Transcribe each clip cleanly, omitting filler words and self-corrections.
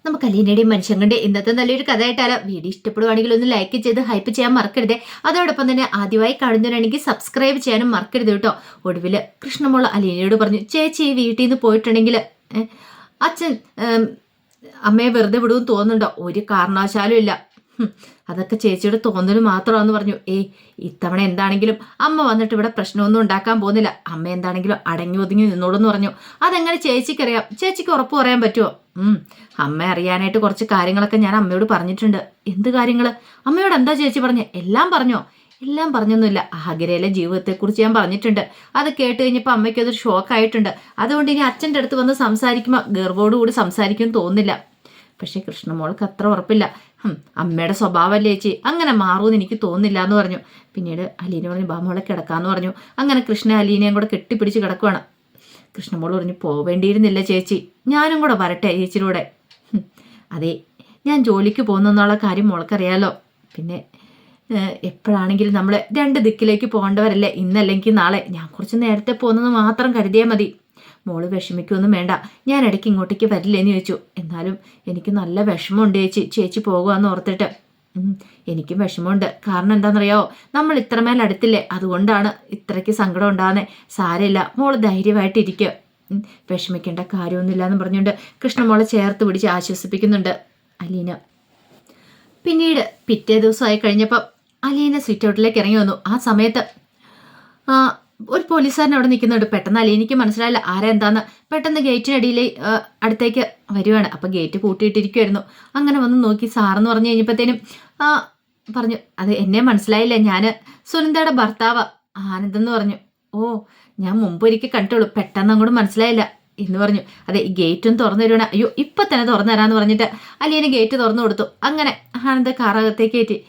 നമുക്ക് അലീനയുടെയും മനുഷ്യങ്ങളുടെ ഇന്നത്തെ നല്ലൊരു കഥയായിട്ടാലോ. വീഡിയോ ഇഷ്ടപ്പെടുവാണെങ്കിൽ ഒന്ന് ലൈക്ക് ചെയ്ത് ഹൈപ്പ് ചെയ്യാൻ മറക്കരുത്. അതോടൊപ്പം തന്നെ ആദ്യമായി കാണുന്നവരാണെങ്കിൽ സബ്സ്ക്രൈബ് ചെയ്യാനും മറക്കരുത് കേട്ടോ. ഒടുവിൽ കൃഷ്ണമോള് അലീനയോട് പറഞ്ഞു, ചേച്ചി ഈ വീട്ടിൽ നിന്ന് പോയിട്ടുണ്ടെങ്കിൽ അച്ഛൻ അമ്മയെ വെറുതെ വിടുമെന്ന് തോന്നുന്നുണ്ടോ? ഒരു കാരണവശാലും ഇല്ല. അതൊക്കെ ചേച്ചിയുടെ തോന്നൽ മാത്രമാണെന്ന് പറഞ്ഞു. ഇത്തവണ എന്താണെങ്കിലും അമ്മ വന്നിട്ട് ഇവിടെ പ്രശ്നമൊന്നും ഉണ്ടാക്കാൻ പോകുന്നില്ല. അമ്മ എന്താണെങ്കിലും അടങ്ങി ഒതുങ്ങി നിന്നോളെന്ന് പറഞ്ഞു. അതെങ്ങനെ ചേച്ചിക്കറിയാം? ചേച്ചിക്ക് ഉറപ്പ് പറയാൻ പറ്റുമോ? അമ്മ അറിയാനായിട്ട് കുറച്ച് കാര്യങ്ങളൊക്കെ ഞാൻ അമ്മയോട് പറഞ്ഞിട്ടുണ്ട്. എന്ത് കാര്യങ്ങൾ? അമ്മയോട് എന്താ ചേച്ചി പറഞ്ഞേ? എല്ലാം പറഞ്ഞോ? എല്ലാം പറഞ്ഞൊന്നുമില്ല. ആഗ്രയിലെ ജീവിതത്തെക്കുറിച്ച് ഞാൻ പറഞ്ഞിട്ടുണ്ട്. അത് കേട്ട് കഴിഞ്ഞപ്പോൾ അമ്മയ്ക്ക് അതൊരു ഷോക്കായിട്ടുണ്ട്. അതുകൊണ്ട് ഇനി അച്ഛൻ്റെ അടുത്ത് വന്ന് സംസാരിക്കുമ്പോൾ ഗർവോടുകൂടി സംസാരിക്കുമെന്ന് തോന്നുന്നില്ല. പക്ഷേ കൃഷ്ണമോൾക്ക് അത്ര ഉറപ്പില്ല. അമ്മയുടെ സ്വഭാവമല്ലേ ചേച്ചി, അങ്ങനെ മാറുമെന്ന് എനിക്ക് തോന്നുന്നില്ല എന്ന് പറഞ്ഞു. പിന്നീട് അലീന പറഞ്ഞു, ബാമോളെ കിടക്കാമെന്ന് പറഞ്ഞു. അങ്ങനെ കൃഷ്ണ അലീനയും കൂടെ കെട്ടിപ്പിടിച്ച് കിടക്കുവാണ്. കൃഷ്ണമോൾ പറഞ്ഞു, പോവേണ്ടിയിരുന്നില്ല ചേച്ചി, ഞാനും കൂടെ വരട്ടെ ചേച്ചിയിലൂടെ. അതെ, ഞാൻ ജോലിക്ക് പോകുന്നുള്ള കാര്യം മോൾക്കറിയാലോ. പിന്നെ എപ്പോഴാണെങ്കിലും നമ്മൾ രണ്ട് ദിക്കിലേക്ക് പോകേണ്ടവരല്ലേ. ഇന്നല്ലെങ്കിൽ നാളെ. ഞാൻ കുറച്ച് നേരത്തെ പോകുന്നത് മാത്രം കരുതിയാൽ മതി. മോള് വിഷമിക്കൊന്നും വേണ്ട. ഞാൻ ഇടയ്ക്ക് ഇങ്ങോട്ടേക്ക് വരില്ലേന്ന് ചോദിച്ചു. എന്നാലും എനിക്ക് നല്ല വിഷമമുണ്ട് ചേച്ചി പോകുകയെന്ന് ഓർത്തിട്ട്. എനിക്കും വിഷമമുണ്ട്. കാരണം എന്താണെന്നറിയാവോ, നമ്മൾ ഇത്രമേൽ അടുത്തില്ലേ, അതുകൊണ്ടാണ് ഇത്രയ്ക്ക് സങ്കടം ഉണ്ടാകുന്നത്. സാരമില്ല, മോള് ധൈര്യമായിട്ടിരിക്കുക, വിഷമിക്കേണ്ട കാര്യമൊന്നുമില്ല എന്ന് പറഞ്ഞുകൊണ്ട് കൃഷ്ണമോളെ ചേർത്ത് പിടിച്ച് ആശ്വസിപ്പിക്കുന്നുണ്ട് അലീന. പിന്നീട് പിറ്റേ ദിവസമായി കഴിഞ്ഞപ്പം അലീന സ്വിറ്റ് ഔട്ടിലേക്ക് ഇറങ്ങി വന്നു. ആ സമയത്ത് ഒരു പോലീസുകാരൻ അവിടെ നിൽക്കുന്നുണ്ട്. പെട്ടെന്ന് അലീനയ്ക്ക് മനസ്സിലായില്ല ആരാ എന്താന്ന്. പെട്ടെന്ന് ഗേറ്റിനടിയിൽ അടുത്തേക്ക് വരുവാണ്. അപ്പം ഗേറ്റ് പൂട്ടിയിട്ടിരിക്കുമായിരുന്നു. അങ്ങനെ വന്ന് നോക്കി. സാറെന്ന് പറഞ്ഞു കഴിഞ്ഞപ്പോഴത്തേനും പറഞ്ഞു, അത് എന്നെ മനസ്സിലായില്ല, ഞാൻ സുനന്ദയുടെ ഭർത്താവ് ആനന്ദ് എന്ന് പറഞ്ഞു. ഓ, ഞാൻ മുമ്പ് ഒരിക്കൽ കണ്ടുള്ളൂ, പെട്ടെന്ന് അങ്ങോട്ട് മനസ്സിലായില്ല എന്ന് പറഞ്ഞു. അതെ, ഈ ഗേറ്റും തുറന്നു തരുവാണ്. അയ്യോ, ഇപ്പം തന്നെ തുറന്നു തരാമെന്ന് പറഞ്ഞിട്ട് അലീന ഗേറ്റ് തുറന്നു കൊടുത്തു. അങ്ങനെ ആനന്ദ് കാറകത്തേക്ക് കയറ്റി.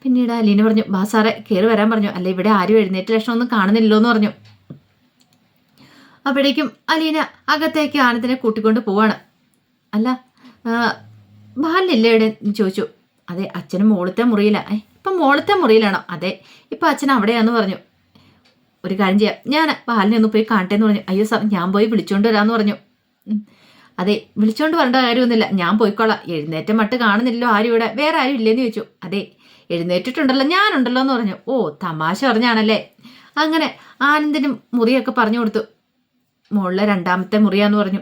പിന്നീട് അലീന പറഞ്ഞു, ബാ സാറേ കയറി വരാൻ പറഞ്ഞു. അല്ല, ഇവിടെ ആരും എഴുന്നേറ്റ ലക്ഷണമൊന്നും കാണുന്നില്ലല്ലോ എന്ന് പറഞ്ഞു. അപ്പോഴേക്കും അലീന അകത്തേക്ക് ആനന്ദിനെ കൂട്ടിക്കൊണ്ട് പോവാണ്. അല്ല, ബാലില്ലേ ഇവിടെ ചോദിച്ചു. അതെ, അച്ഛനും മോളത്തെ മുറിയില്ല. ഇപ്പം മോളത്തെ മുറിയിലാണോ? അതെ, ഇപ്പം അച്ഛൻ അവിടെയാന്ന് പറഞ്ഞു. ഒരു കാര്യം ചെയ്യാം, ഞാൻ ബാലിനെ ഒന്ന് പോയി കാണട്ടെ എന്ന് പറഞ്ഞു. അയ്യോ സാർ, ഞാൻ പോയി വിളിച്ചോണ്ട് വരാമെന്ന് പറഞ്ഞു. അതെ, വിളിച്ചോണ്ട് വരേണ്ട കാര്യമൊന്നുമില്ല, ഞാൻ പോയിക്കോളാം. എഴുന്നേറ്റ മട്ട് കാണുന്നില്ലല്ലോ ആരും ഇവിടെ. വേറെ ആരും ഇല്ലേന്ന് ചോദിച്ചു. അതെ, എഴുന്നേറ്റിട്ടുണ്ടല്ലോ, ഞാനുണ്ടല്ലോ എന്ന് പറഞ്ഞു. ഓ, തമാശ പറഞ്ഞാണല്ലേ. അങ്ങനെ ആനന്ദിനും മുറിയൊക്കെ പറഞ്ഞു കൊടുത്തു. മുകളിലെ രണ്ടാമത്തെ മുറിയാന്ന് പറഞ്ഞു.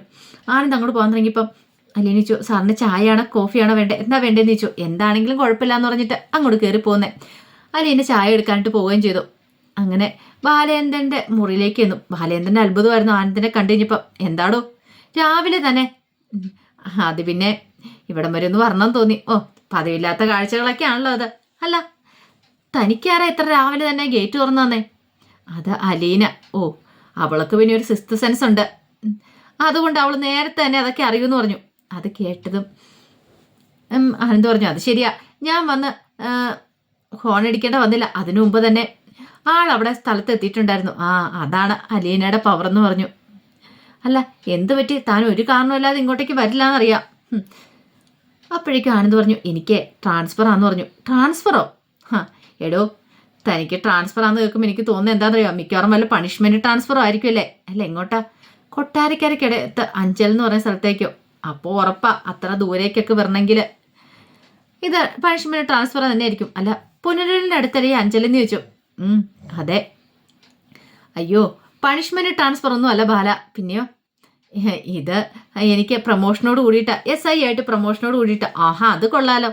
ആനന്ദ് അങ്ങോട്ട് പോകാൻ തുടങ്ങിയപ്പം അലീന ചോദിച്ചു, സാറിന് ചായയാണോ കോഫിയാണോ വേണ്ടേ, എന്താ വേണ്ടതെന്ന് ചോദിച്ചു. എന്താണെങ്കിലും കുഴപ്പമില്ല എന്ന് പറഞ്ഞിട്ട് അങ്ങോട്ട് കയറി പോകുന്നേ. അലീന ചായ എടുക്കാനായിട്ട് പോവുകയും ചെയ്തു. അങ്ങനെ ബാലേന്ദ്രൻ്റെ മുറിയിലേക്ക് ചെന്നു. ബാലേന്ദ്രൻ്റെ അത്ഭുതമായിരുന്നു ആനന്ദിനെ കണ്ടു കഴിഞ്ഞപ്പം. എന്താടോ രാവിലെ തന്നെ? അത് പിന്നെ ഇവിടം വരെ ഒന്ന് വരണം തോന്നി. ഓ, പതിവില്ലാത്ത കാഴ്ചകളൊക്കെ ആണല്ലോ അത്. അല്ല, തനിക്കാരാ എത്ര രാവിലെ തന്നെ ഗേറ്റ് തുറന്നു തന്നേ? അത് അലീന. ഓ, അവൾക്ക് പിന്നെ ഒരു സിക്സ്ത് സെൻസ് ഉണ്ട്, അതുകൊണ്ട് അവൾ നേരത്തെ തന്നെ അതൊക്കെ അറിയുമെന്ന് പറഞ്ഞു. അത് കേട്ടതും ആനന്ദ് പറഞ്ഞു, അത് ശരിയാ, ഞാൻ വന്ന് ഹോൺ അടിക്കേണ്ട വന്നില്ല, അതിനു മുമ്പ് തന്നെ ആൾ അവിടെ സ്ഥലത്ത് എത്തിയിട്ടുണ്ടായിരുന്നു. അതാണ് അലീനയുടെ പവർ എന്ന് പറഞ്ഞു. അല്ല, എന്ത് പറ്റി? താൻ ഒരു കാരണമില്ലാതെ ഇങ്ങോട്ടേക്ക് വരില്ല എന്നറിയാം. അപ്പോഴേക്കും ആനന്ദ് പറഞ്ഞു, എനിക്ക് ട്രാൻസ്ഫർ ആണെന്ന് പറഞ്ഞു. ട്രാൻസ്ഫറോ? എടോ, തനിക്ക് ട്രാൻസ്ഫർ ആണെന്ന് കേൾക്കുമ്പോൾ എനിക്ക് തോന്നുന്നത് എന്താണെന്നറിയോ, മിക്കവാറും വല്ല പണിഷ്മെൻറ്റ് ട്രാൻസ്ഫറോ ആയിരിക്കുമല്ലേ. അല്ല, എങ്ങോട്ടാ? കൊട്ടാരക്കരയ്ക്കിടത്ത് അഞ്ചൽ എന്ന് പറയുന്ന സ്ഥലത്തേക്കോ? അപ്പോൾ ഉറപ്പാ, അത്ര ദൂരേക്കൊക്കെ വരണമെങ്കിൽ ഇത് പണിഷ്മെൻറ്റ് ട്രാൻസ്ഫർ തന്നെ ആയിരിക്കും. അല്ല, പുനരൂരിൻ്റെ അടുത്തല്ലേ അഞ്ചലെന്ന് ചോദിച്ചു. അതെ. അയ്യോ, പണിഷ്മെൻറ്റ് ട്രാൻസ്ഫർ ഒന്നും അല്ല ബാല. പിന്നെയോ? ഇത് എനിക്ക് പ്രൊമോഷനോട് കൂടിയിട്ടാ, SI ആയിട്ട് പ്രൊമോഷനോട് കൂടിയിട്ടാ. അത് കൊള്ളാലോ.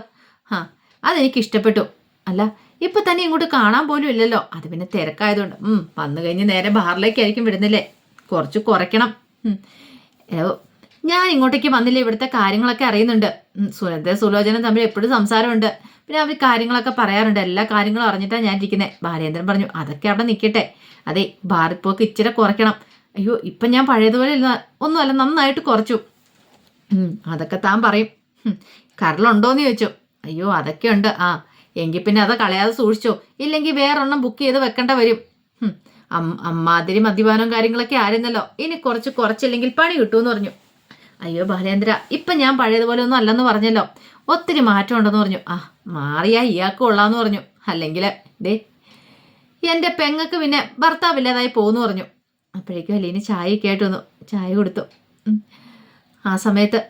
അതെനിക്ക് ഇഷ്ടപ്പെട്ടു. അല്ല, ഇപ്പൊ തന്നെ ഇങ്ങോട്ട് കാണാൻ പോലും ഇല്ലല്ലോ. അത് പിന്നെ തിരക്കായതുകൊണ്ട്. വന്നു കഴിഞ്ഞ് നേരെ ബാറിലേക്കായിരിക്കും വിടുന്നില്ലേ, കുറച്ച് കുറയ്ക്കണം. ഞാൻ ഇങ്ങോട്ടേക്ക് വന്നില്ലേ, ഇവിടുത്തെ കാര്യങ്ങളൊക്കെ അറിയുന്നുണ്ട്. സുനന്ദ സുലോചനം തമ്മിൽ എപ്പോഴും സംസാരമുണ്ട്. പിന്നെ അവർ കാര്യങ്ങളൊക്കെ പറയാറുണ്ട്. എല്ലാ കാര്യങ്ങളും അറിഞ്ഞിട്ടാണ് ഞാൻ ഇരിക്കുന്നത്. ബാലേന്ദ്രൻ പറഞ്ഞു, അതൊക്കെ അവിടെ നിൽക്കട്ടെ. അതെ, ബാറിപ്പോക്ക് ഇച്ചിരി കുറയ്ക്കണം. അയ്യോ, ഇപ്പം ഞാൻ പഴയതുപോലെ ഒന്നുമല്ല, നന്നായിട്ട് കുറച്ചു. അതൊക്കെ താൻ പറയും. കരളുണ്ടോയെന്ന് ചോദിച്ചു. അയ്യോ, അതൊക്കെ ഉണ്ട്. എങ്കിൽ പിന്നെ അത് കളയാതെ സൂക്ഷിച്ചോ, ഇല്ലെങ്കിൽ വേറൊരെണ്ണം ബുക്ക് ചെയ്ത് വെക്കേണ്ട വരും. അമ്മാതിരി മദ്യപാനവും കാര്യങ്ങളൊക്കെ ആയിരുന്നല്ലോ, ഇനി കുറച്ചില്ലെങ്കിൽ പണി കിട്ടുമെന്ന് പറഞ്ഞു. അയ്യോ ബാലേന്ദ്ര, ഇപ്പം ഞാൻ പഴയതുപോലെ ഒന്നും അല്ലെന്ന് പറഞ്ഞല്ലോ, ഒത്തിരി മാറ്റം ഉണ്ടെന്ന് പറഞ്ഞു. മാറിയാ ഇയാൾക്ക് കൊള്ളാന്ന് പറഞ്ഞു. അല്ലെങ്കിൽ എൻ്റെ പെങ്ങൾക്ക് പിന്നെ ഭർത്താവില്ലാതായി പോകുന്നു പറഞ്ഞു. അപ്പോഴേക്കും അലീന ചായ കേട്ടു വന്നു. ചായ കൊടുത്തു. ആ സമയത്ത്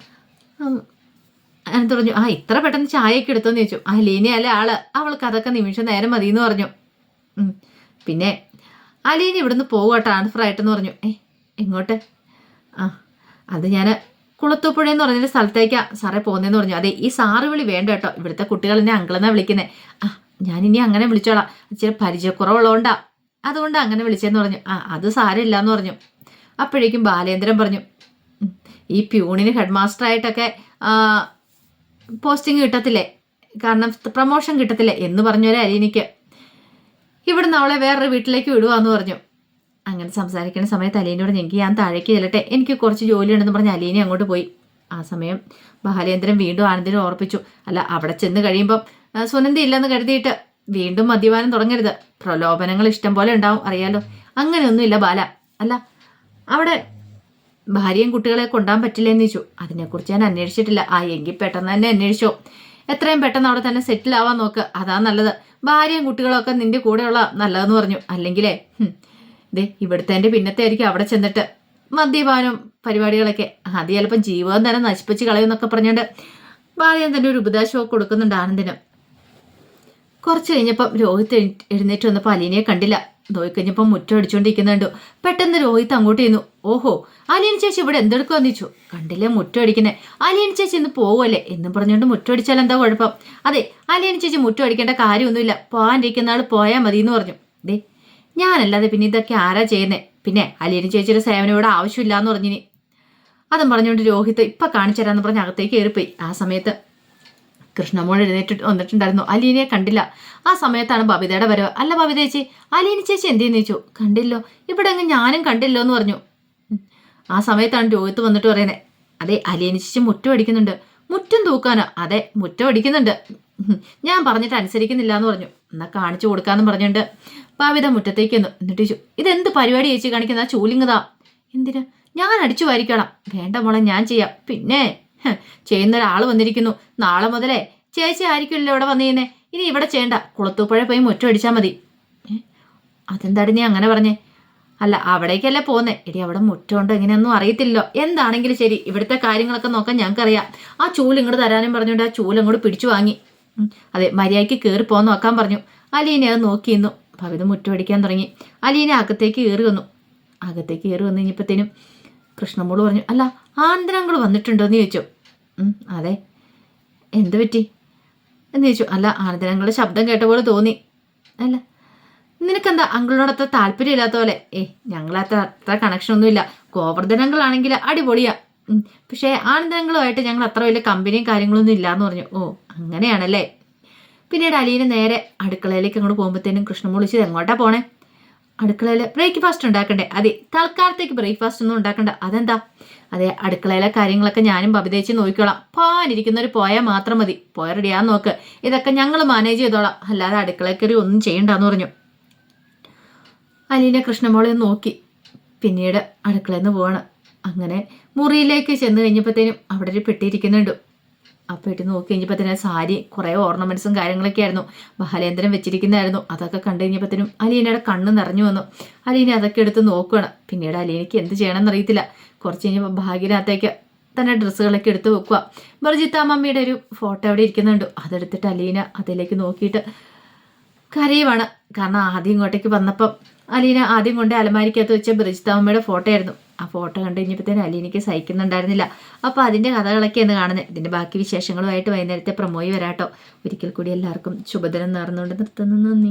എന്നിട്ട് പറഞ്ഞു ആ ഇത്ര പെട്ടെന്ന് ചായയൊക്കെ എടുത്തോന്ന് ചോദിച്ചു. ആ അലീന അല്ല ആള്, അവൾക്ക് അതൊക്കെ നിമിഷം നേരം മതി എന്ന് പറഞ്ഞു. പിന്നെ അലീന ഇവിടുന്ന് പോവുക ട്രാൻസ്ഫർ ആയിട്ടെന്ന് പറഞ്ഞു. എങ്ങോട്ട്? ആ അത് ഞാൻ കുളത്തൂപ്പുഴ എന്ന് പറഞ്ഞൊരു സ്ഥലത്തേക്കാ സാറേ പോകുന്നതെന്ന് പറഞ്ഞു. അതെ ഈ സാറ് വിളി വേണ്ട കേട്ടോ, ഇവിടുത്തെ കുട്ടികൾ എന്നെ അങ്കിളെന്നാ വിളിക്കുന്നത്. ആ ഞാനിനി അങ്ങനെ വിളിച്ചോളാം, ഇച്ചിരി പരിചയക്കുറവുള്ളതുകൊണ്ടാ, അതുകൊണ്ട് അങ്ങനെ വിളിച്ചതെന്ന് പറഞ്ഞു. ആ അത് സാരമില്ല എന്ന് പറഞ്ഞു. അപ്പോഴേക്കും ബാലേന്ദ്രൻ പറഞ്ഞു ഈ പ്യൂണിന് ഹെഡ് മാസ്റ്ററായിട്ടൊക്കെ പോസ്റ്റിംഗ് കിട്ടത്തില്ലേ, കാരണം പ്രമോഷൻ കിട്ടത്തില്ലേ എന്ന് പറഞ്ഞൊരു അലീനയ്ക്ക് ഇവിടുന്ന് അവളെ വേറൊരു വീട്ടിലേക്ക് വിടുവാന്ന് പറഞ്ഞു. അങ്ങനെ സംസാരിക്കുന്ന സമയത്ത് അലീനയോട് എനിക്ക് ഞാൻ താഴേക്ക് ചെല്ലട്ടെ, എനിക്ക് കുറച്ച് ജോലിയുണ്ടെന്ന് പറഞ്ഞ് അലീന അങ്ങോട്ട് പോയി. ആ സമയം ബാലേന്ദ്രൻ വീണ്ടും ആനന്ദിനെ ഓർപ്പിച്ചു, അല്ല അവിടെ ചെന്ന് കഴിയുമ്പം സുനന്ദി ഇല്ലെന്ന് കരുതിയിട്ട് വീണ്ടും മദ്യപാനം തുടങ്ങരുത്, പ്രലോഭനങ്ങൾ ഇഷ്ടം പോലെ ഉണ്ടാവും അറിയാലോ. അങ്ങനെയൊന്നുമില്ല ബാല, അല്ല അവിടെ ഭാര്യയും കുട്ടികളെ കൊണ്ടാൻ പറ്റില്ലെന്ന് ചോദിച്ചു. അതിനെക്കുറിച്ച് ഞാൻ അന്വേഷിച്ചിട്ടില്ല. ആ എങ്കിൽ പെട്ടെന്ന് തന്നെ അന്വേഷിച്ചോ, എത്രയും പെട്ടെന്ന് അവിടെ തന്നെ സെറ്റിൽ ആവാൻ നോക്ക്, അതാ നല്ലത്. ഭാര്യയും കുട്ടികളൊക്കെ നിന്റെ കൂടെയുള്ള നല്ലതെന്ന് പറഞ്ഞു. അല്ലെങ്കിലേ ദേ ഇവിടുത്തെ എൻ്റെ പിന്നത്തെ ആയിരിക്കും അവിടെ ചെന്നിട്ട് മദ്യപാനം പരിപാടികളൊക്കെ, അത് ചിലപ്പം ജീവിതം തന്നെ നശിപ്പിച്ച് കളയുമെന്നൊക്കെ പറഞ്ഞുകൊണ്ട് ഭാര്യ തന്നെ ഒരു ഉപദേശമൊക്കെ കൊടുക്കുന്നുണ്ട് ആനന്ദിന്. കുറച്ച് കഴിഞ്ഞപ്പം രോഹിത് എഴുന്നേറ്റ് വന്നപ്പോൾ അലീനയെ കണ്ടില്ല. നോയിക്കഴിഞ്ഞപ്പം മുറ്റം അടിച്ചുകൊണ്ടിരിക്കുന്നുണ്ടോ. പെട്ടെന്ന് രോഹിത് അങ്ങോട്ട് ചെയ്യുന്നു. ഓഹോ അലീന ചേച്ചി ഇവിടെ എന്തെടുക്കുവാന്ന് ചോദിച്ചു. കണ്ടില്ലേ മുറ്റം അടിക്കുന്നേ, അലീന ചേച്ചി ഇന്ന് പോവല്ലേ എന്നും പറഞ്ഞുകൊണ്ട് മുറ്റം അടിച്ചാൽ എന്താ കുഴപ്പം? അതെ അലീന ചേച്ചി മുറ്റം അടിക്കേണ്ട കാര്യമൊന്നുമില്ല, പോകാനിരിക്കുന്ന ആൾ പോയാൽ മതി എന്ന് പറഞ്ഞു. ദേ ഞാനല്ലാതെ പിന്നെ ഇതൊക്കെ ആരാ ചെയ്യുന്നേ, പിന്നെ അലീന ചേച്ചിയുടെ സേവനം ഇവിടെ ആവശ്യമില്ല എന്ന് പറഞ്ഞിനി. അതും പറഞ്ഞുകൊണ്ട് രോഹിത് ഇപ്പം കാണിച്ചു തരാമെന്ന് പറഞ്ഞ് അകത്തേക്ക് കയറിപ്പോയി. ആ സമയത്ത് കൃഷ്ണമോൾ എഴുന്നേറ്റ് വന്നിട്ടുണ്ടായിരുന്നു. അലീനയെ കണ്ടില്ല. ആ സമയത്താണ് ബബിതയുടെ വരവ്. അല്ല ബബിത ചേച്ചി, അലീന ചേച്ചി എന്തെന്ന് ചോദിച്ചു. കണ്ടില്ലോ, ഇവിടെ അങ്ങ് ഞാനും കണ്ടില്ലോ എന്ന് പറഞ്ഞു. ആ സമയത്താണ് രോഹിത്ത് വന്നിട്ട് പറയുന്നത്, അതെ അലീന ചേച്ചി മുറ്റം അടിക്കുന്നുണ്ട്. മുറ്റം തൂക്കാനോ? അതെ മുറ്റം അടിക്കുന്നുണ്ട്, ഞാൻ പറഞ്ഞിട്ട് അനുസരിക്കുന്നില്ല എന്ന് പറഞ്ഞു. എന്നാൽ കാണിച്ചു കൊടുക്കാന്ന് പറഞ്ഞുകൊണ്ട് ബബിത മുറ്റത്തേക്ക് വന്നു. എന്നിട്ട് ചോദിച്ചു, ഇതെന്ത് പരിപാടി ചേച്ചി കാണിക്കുന്ന? ചൂലിങ്ങതാ. എന്തിനാ? ഞാൻ അടിച്ചു വാരിക്കണം. വേണ്ട മോളെ ഞാൻ ചെയ്യാം. പിന്നെ ചെയ്യുന്ന ഒരാൾ വന്നിരിക്കുന്നു, നാളെ മുതലേ ചേച്ചി ആയിരിക്കുമല്ലോ ഇവിടെ വന്നിരുന്നേ, ഇനി ഇവിടെ ചെയ്യണ്ട, കുളത്തൂപ്പുഴ പോയി മുറ്റം അടിച്ചാൽ മതി. അതെന്താടി നീ അങ്ങനെ പറഞ്ഞേ? അല്ല അവിടേക്കല്ലേ പോന്നേ. എടി അവിടെ മുറ്റമുണ്ടോ എങ്ങനെയൊന്നും അറിയത്തില്ലല്ലോ. എന്താണെങ്കിലും ശരി ഇവിടുത്തെ കാര്യങ്ങളൊക്കെ നോക്കാൻ ഞങ്ങൾക്കറിയാം. ആ ചൂല് ഇങ്ങോട്ട് തരാനും പറഞ്ഞുകൊണ്ട് ആ ചൂല് അങ്ങോട്ട് പിടിച്ചു വാങ്ങി. അതെ മര്യാദയ്ക്ക് കയറി പോകാൻ നോക്കാൻ പറഞ്ഞു. അലീന അത് നോക്കിയിരുന്നു. ഭവിത മുറ്റം അടിക്കാൻ തുടങ്ങി. അലീന അകത്തേക്ക് കയറി വന്നു. അകത്തേക്ക് കയറി വന്നു കഴിഞ്ഞപ്പോഴത്തേനും കൃഷ്ണമോള് പറഞ്ഞു, അല്ല ആനന്ദനങ്ങൾ വന്നിട്ടുണ്ടോയെന്ന് ചോദിച്ചു. അതെ എന്ത് പറ്റി എന്ന് ചോദിച്ചു. അല്ല ആനന്ദനങ്ങളുടെ ശബ്ദം കേട്ട പോലെ തോന്നി. അല്ല നിനക്കെന്താ അങ്കിളിനോട് അത്ര താല്പര്യമില്ലാത്ത പോലെ? ഞങ്ങളത്ര കണക്ഷനൊന്നുമില്ല. ഗോവർദ്ധനങ്ങളാണെങ്കിൽ അടിപൊളിയാ, പക്ഷേ ആനന്ദനങ്ങളുമായിട്ട് ഞങ്ങൾ അത്ര വലിയ കമ്പനിയും കാര്യങ്ങളൊന്നും ഇല്ലാന്ന് പറഞ്ഞു. ഓ അങ്ങനെയാണല്ലേ. പിന്നീട് അലീന നേരെ അടുക്കളയിലേക്ക് അങ്ങോട്ട് പോകുമ്പോഴത്തേനും കൃഷ്ണമോൾ വിളിച്ചത് എങ്ങോട്ടാ പോണേ? അടുക്കളയിൽ ബ്രേക്ക്ഫാസ്റ്റ് ഉണ്ടാക്കണ്ടേ? അതെ തൽക്കാലത്തേക്ക് ബ്രേക്ക്ഫാസ്റ്റ് ഒന്നും ഉണ്ടാക്കണ്ട. അതെന്താ? അതെ അടുക്കളയിലെ കാര്യങ്ങളൊക്കെ ഞാനും ബബിതേച്ച് നോക്കിക്കോളാം, പോകാനിരിക്കുന്നവർ പോയാൽ മാത്രം മതി, പോയ റെഡിയാന്ന് നോക്ക്, ഇതൊക്കെ ഞങ്ങൾ മാനേജ് ചെയ്തോളാം, അല്ലാതെ അടുക്കളയിൽ കയറി ഒന്നും ചെയ്യണ്ടെന്ന് പറഞ്ഞു. അലീന കൃഷ്ണമോളെ നോക്കി പിന്നീട് അടുക്കളയിൽ നിന്ന് പോവാണ്. അങ്ങനെ മുറിയിലേക്ക് ചെന്ന് കഴിഞ്ഞപ്പോഴത്തേനും അവിടെ ഒരു പെട്ടിയിരിക്കുന്നുണ്ട്. ആ പെട്ടി നോക്കി കഴിഞ്ഞപ്പോഴത്തേനും സാരി കുറേ ഓർണമെന്റ്സും കാര്യങ്ങളൊക്കെ ആയിരുന്നു, ബാലേന്ദ്രൻ വെച്ചിരിക്കുന്നതായിരുന്നു. അതൊക്കെ കണ്ടു കഴിഞ്ഞപ്പോഴത്തേനും അലീനയുടെ കണ്ണ് നിറഞ്ഞു വന്നു. അലീന അതൊക്കെ എടുത്ത് നോക്കുകയാണ്. പിന്നീട് അലീനയ്ക്ക് എന്ത് ചെയ്യണമെന്ന് അറിയത്തില്ല. കുറച്ച് കഴിഞ്ഞപ്പോൾ ഭാഗ്യനകത്തേക്ക് തന്നെ ഡ്രസ്സുകളൊക്കെ എടുത്ത് വെക്കുക. ബർജിത്ത മമ്മിയുടെ ഒരു ഫോട്ടോ അവിടെ ഇരിക്കുന്നുണ്ട്. അതെടുത്തിട്ട് അലീന അതിലേക്ക് നോക്കിയിട്ട് കരയുവാണ്. കാരണം ആദ്യം ഇങ്ങോട്ടേക്ക് വന്നപ്പം അലീന ആദ്യം കൊണ്ട് അലമാരിക്കകത്ത് വെച്ച ബ്രിജിത്താമ്മയുടെ ഫോട്ടോ ആയിരുന്നു. ആ ഫോട്ടോ കണ്ടു കഴിഞ്ഞപ്പോഴത്തേനും അലീനയ്ക്ക് സഹിക്കുന്നുണ്ടായിരുന്നില്ല. അപ്പോൾ അതിൻ്റെ കഥകളൊക്കെയാണ് കാണുന്നത്. ഇതിൻ്റെ ബാക്കി വിശേഷങ്ങളുമായിട്ട് വൈകുന്നേരത്തെ പ്രമോയി വരാട്ടോ. ഒരിക്കൽ കൂടി എല്ലാവർക്കും ശുഭദിനം നേർന്നുകൊണ്ട് നിർത്തുന്നു. നന്ദി.